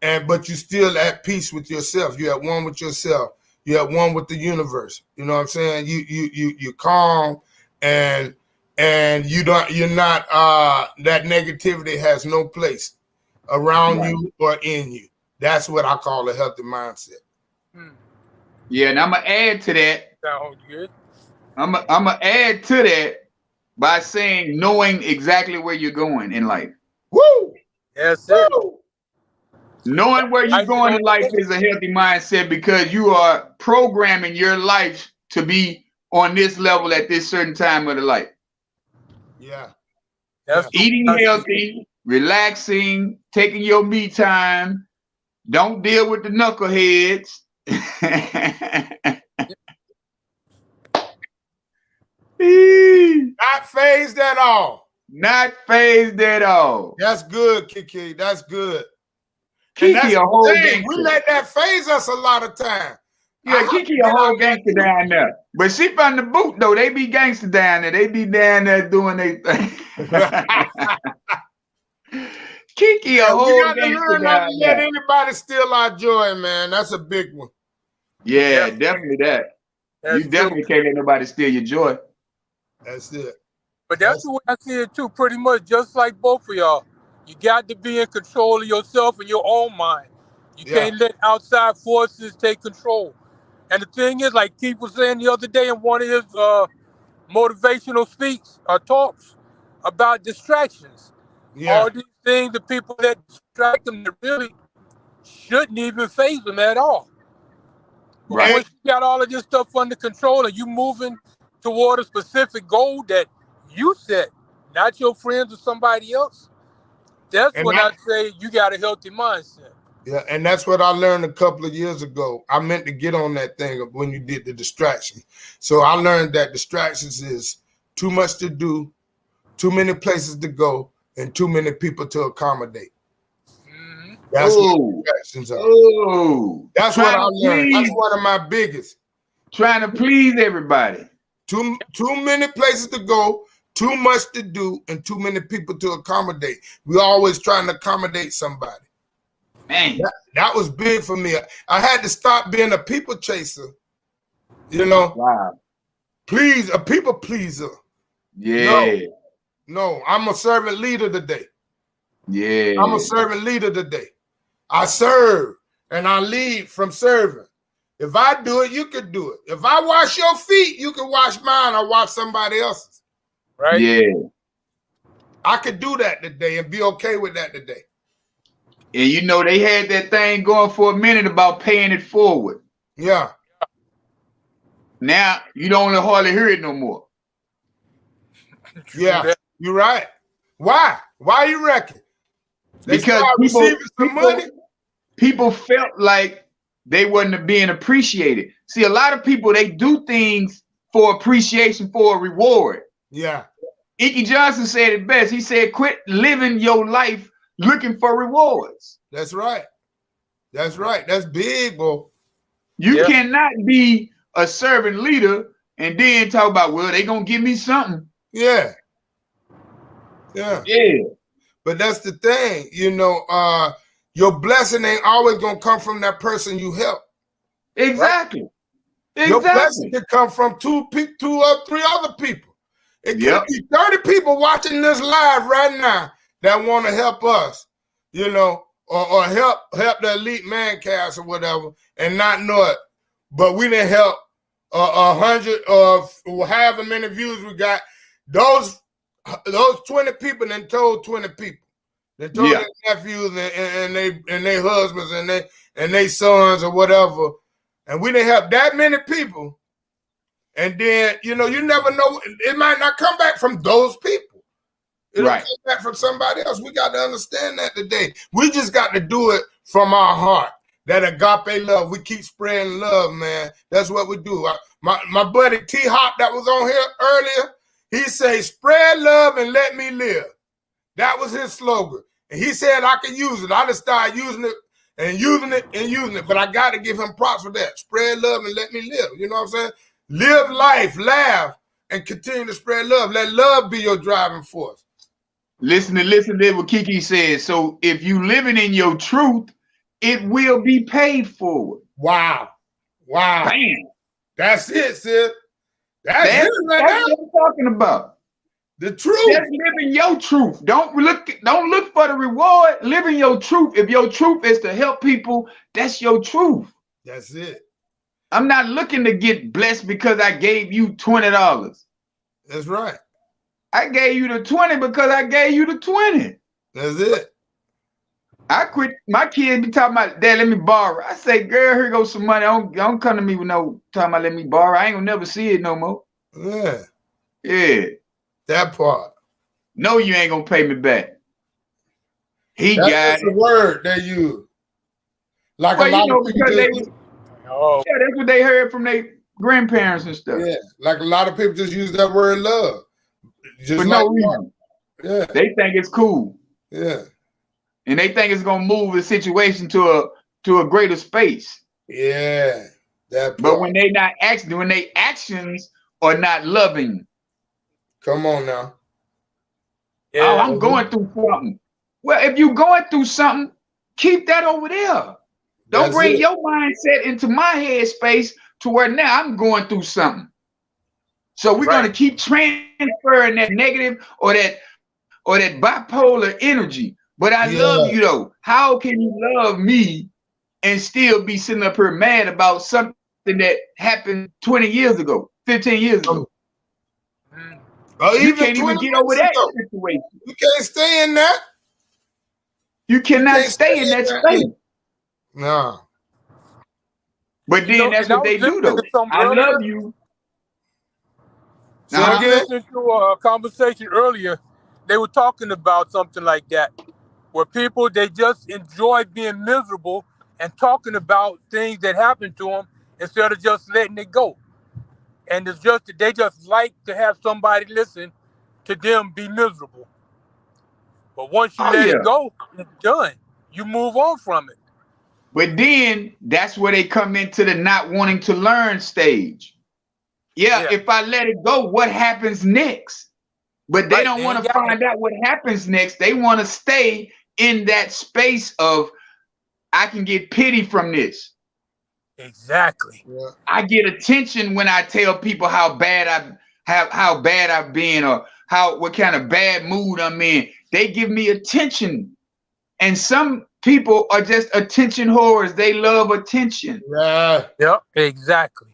but you still at peace with yourself. You're at one with yourself. You're at one with the universe. You know what I'm saying? You're calm and you're not that negativity has no place around you or in you. That's what I call a healthy mindset. Yeah, and I'm gonna add to that. Sounds good. I'm gonna add to that by saying knowing exactly where you're going in life. Woo! Yes, sir. Knowing where you're going in life is a healthy mindset because you are programming your life to be on this level at this certain time of the life. Yeah. Eating healthy, relaxing, taking your me time. Don't deal with the knuckleheads. Not phased at all. Not phased at all. That's good, Kiki. That's good. Kiki a whole gangster. We let that phase us a lot of time. Yeah, Kiki a whole gangster down there. But she from the boot though. They be gangster down there. They be down there doing their thing. Kiki a whole gangster down there. Let anybody steal our joy, man. That's a big one. Yeah, definitely that. You definitely can't let nobody steal your joy. That's it. But that's the way I see it too, pretty much just like both of y'all. You got to be in control of yourself and your own mind. You can't let outside forces take control. And the thing is, like Keith was saying the other day in one of his motivational speaks or talks about distractions. Yeah. All these things, the people that distract them, that really shouldn't even phase them at all. But once you got all of this stuff under control and you moving toward a specific goal that you set, not your friends or somebody else, that's when I say you got a healthy mindset. Yeah, and that's what I learned a couple of years ago. I meant to get on that thing when you did the distraction. So I learned that distractions is too much to do, too many places to go, and too many people to accommodate. That's what distractions are. That's what I learned. That's one of my biggest. Trying to please everybody. Too many places to go, too much to do, and too many people to accommodate. We're always trying to accommodate somebody. Man, that was big for me. I had to stop being a people chaser. You know, wow. A people pleaser. Yeah. No, I'm a servant leader today. Yeah. I'm a servant leader today. I serve and I lead from serving. If I do it, you can do it. If I wash your feet, you can wash mine or wash somebody else's. Right? Yeah. I could do that today and be okay with that today. And you know, they had that thing going for a minute about paying it forward. Yeah. Now you don't hardly hear it no more. Yeah, you're right. Why? Why you reckon? Because people felt like they wasn't being appreciated. See, a lot of people, they do things for appreciation, for a reward. Yeah. Icky Johnson said it best. He said, quit living your life looking for rewards. That's right. That's right. That's big, bro. You cannot be a servant leader and then talk about, well, they gonna give me something. Yeah. Yeah. Yeah. But that's the thing, you know, your blessing ain't always gonna come from that person you help. Exactly. Right? Your blessing can come from two or three other people. It could be 30 people watching this live right now that want to help us, you know, or help the Elite Mancast or whatever, and not know it. But we didn't help 100 or however many views we got. Those 20 people then told 20 people. They told their nephews and their husbands and their sons or whatever. And we didn't help that many people. And then, you know, you never know. It might not come back from those people. It'll come back from somebody else. We got to understand that today. We just got to do it from our heart. That agape love. We keep spreading love, man. That's what we do. My buddy T-Hop that was on here earlier, he say, spread love and let me live. That was his slogan. And he said I could use it. I just started using it and using it. But I got to give him props for that. Spread love and let me live. You know what I'm saying? Live life, laugh, and continue to spread love. Let love be your driving force. Listen to what Kiki says. So if you living in your truth, it will be paid forward. Wow. Bam. That's it, sis. That's what I'm talking about. The truth. Just living your truth. Don't look for the reward. Living your truth. If your truth is to help people, that's your truth. That's it. I'm not looking to get blessed because I gave you $20. That's right. I gave you the 20 because I gave you the 20. That's it. I quit. My kids be talking about, Dad, let me borrow. I say, girl, here goes some money. Don't come to me with no talking about let me borrow. I ain't gonna never see it no more. Yeah. Yeah. That part. No, you ain't gonna pay me back. That's the word they use. Like a lot of people that's what they heard from their grandparents and stuff. Yeah, like a lot of people just use that word love. Just for no reason. Yeah. They think it's cool. Yeah. And they think it's gonna move the situation to a greater space. Yeah. That part. But when they not acting, when they actions are not loving. Come on now. Yeah. Oh, I'm going through something. Well, if you're going through something, keep that over there. Don't bring your mindset into my head space to where now I'm going through something. So we're gonna keep transferring that negative or that bipolar energy. But I love you though. How can you love me and still be sitting up here mad about something that happened 20 years ago, 15 years ago? You can't even get over that situation. You can't stay in that. You cannot stay in that space. No. But then that's what they do though. I love you. I listened to a conversation earlier. They were talking about something like that. where people, they just enjoy being miserable and talking about things that happened to them instead of just letting it go. And it's just that they just like to have somebody listen to them be miserable. But once you Oh let yeah. it go, it's done. You move on from it. But then that's where they come into the not wanting to learn stage. Yeah, Yeah. if I let it go, what happens next? But they Right. don't They want ain't to got no. find out what happens next. They want to stay in that space of I can get pity from this. Exactly. Yeah. I get attention when I tell people how bad I've been or what kind of bad mood I'm in. They give me attention. And some people are just attention whores. They love attention. Yeah. Yep. Exactly.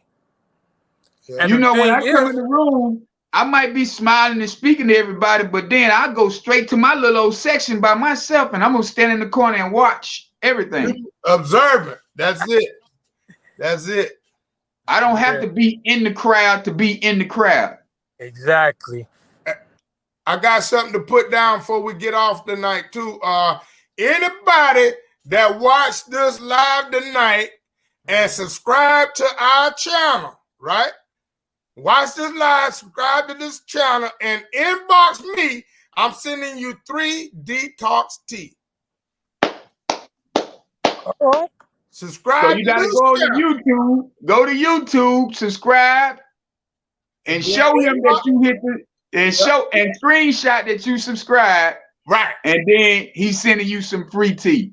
Yeah. And You the know, when I thing come in is, the room, I might be smiling and speaking to everybody, but then I go straight to my little old section by myself and I'm gonna stand in the corner and watch everything. Observant. That's it. That's it. I don't have yeah, to be in the crowd to be in the crowd. exactly. I got something to put down before we get off tonight, too. Anybody that watched this live tonight and subscribe to our channel, right? Watch this live, subscribe to this channel, and inbox me. I'm sending you 3 detox tea. All right. So Subscribe you to gotta this go to channel. YouTube, subscribe, and then show him that inbox- you hit and screenshot that you subscribe, Right. and then he's sending you some free tea.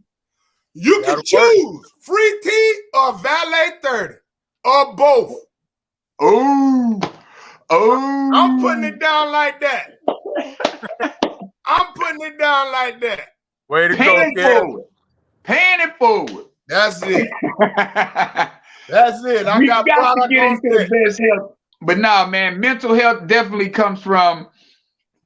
You can That'll choose free tea or valet 30 or both. Oh, I'm putting it down like that. I'm putting it down like that. Way to go, paying Kev. forward, paying it forward. That's it. That's it. I We got got to product get on into the deck. best health. But nah, man, mental health definitely comes from,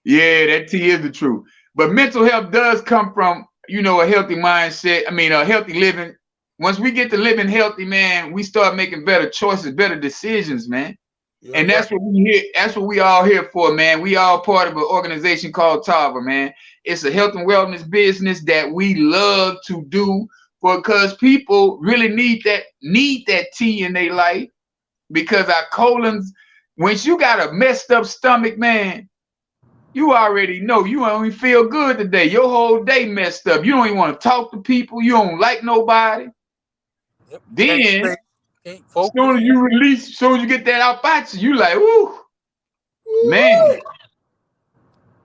that tea is the truth. But mental health does come from, a healthy mindset. I mean, a healthy living. Once we get to living healthy, man, we start making better choices, better decisions, man. Yeah, And that's what we here. That's what we all here for, man. We all part of an organization called Tava, man. It's a health and wellness business that we love to do because people really need that tea in their life because our colons. Once you got a messed up stomach, man, you already know you don't even feel good today. Your whole day messed up. You don't even want to talk to people. You don't like nobody. Yep. Then, Can't as focus. soon as you release, as soon as you get that out by you like, woo, man,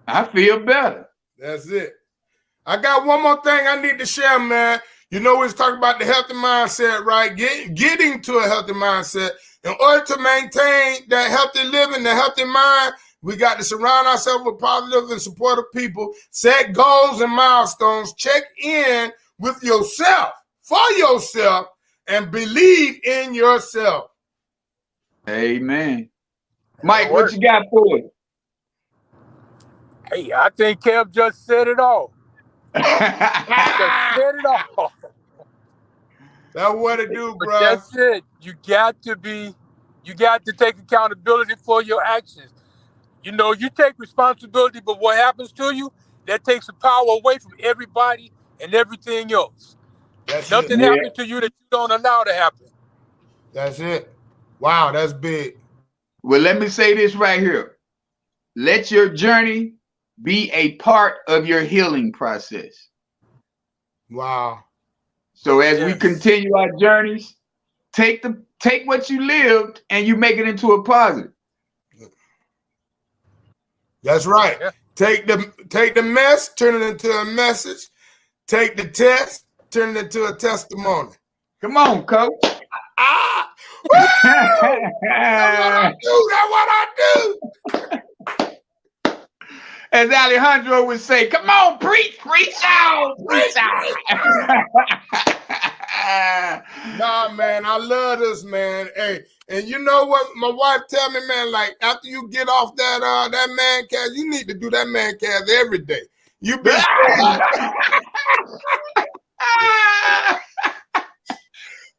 I feel better. That's it. I got one more thing I need to share, man. We was talking about the healthy mindset, right? Getting to a healthy mindset. In order to maintain that healthy living, the healthy mind, we got to surround ourselves with positive and supportive people, set goals and milestones, check in with yourself, for yourself, and believe in yourself. Amen. Mike, what you got for it? Hey, I think Kev just said it all. Just said it all. That's what it do, But bro. that's it. You got to take accountability for your actions. You take responsibility, but what happens to you, that takes the power away from everybody and everything else. That's Nothing it. happens to you that you don't allow to happen. That's it. Wow, that's big. Well, let me say this right here. Let your journey be a part of your healing process. Wow. So as we continue our journeys, take what you lived and you make it into a positive. That's right. Yeah. Take the mess, turn it into a message. Take the test, turn it into a testimony. Come on, coach. That's what I do. As Alejandro would say, come on, preach out. Nah, man, I love this, man. Hey, and you know what? My wife tell me, man, like after you get off that Mancast, you need to do that Mancast every day. You be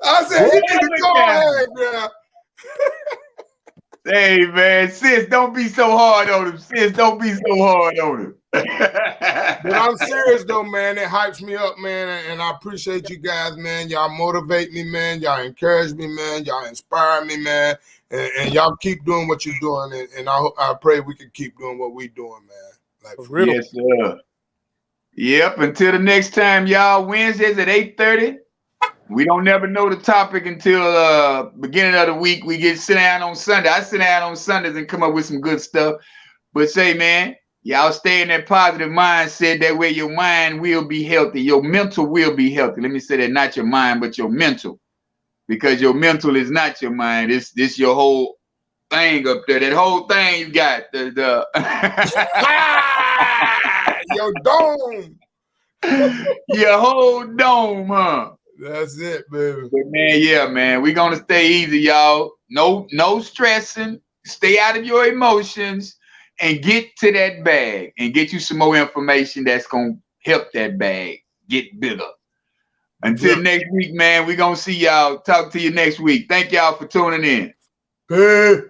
I said, you need to go ahead, man. Hey, man, sis, don't be so hard on him. Sis, don't be so hard on him. But I'm serious though, man. It hypes me up, man, and I appreciate you guys, man. Y'all motivate me, man. Y'all encourage me, man. Y'all inspire me, man. And y'all keep doing what you're doing, and I pray we can keep doing what we're doing, man. Like For real. Yes, sir. Yep. Until the next time, y'all. Wednesdays at 8:30. We don't never know the topic until beginning of the week. We sit down on Sunday. I sit down on Sundays and come up with some good stuff. But say, man, y'all stay in that positive mindset. That way your mind will be healthy. Your mental will be healthy. Let me say that, not your mind, but your mental. Because your mental is not your mind. This your whole thing up there. That whole thing you got. Yo, dome. Your whole dome, huh? That's it, baby. But man, yeah, man. We're gonna stay easy, y'all. No stressing. Stay out of your emotions and get to that bag and get you some more information that's gonna help that bag get bigger. Until next week, man, we're gonna see y'all. Talk to you next week. Thank y'all for tuning in. Hey.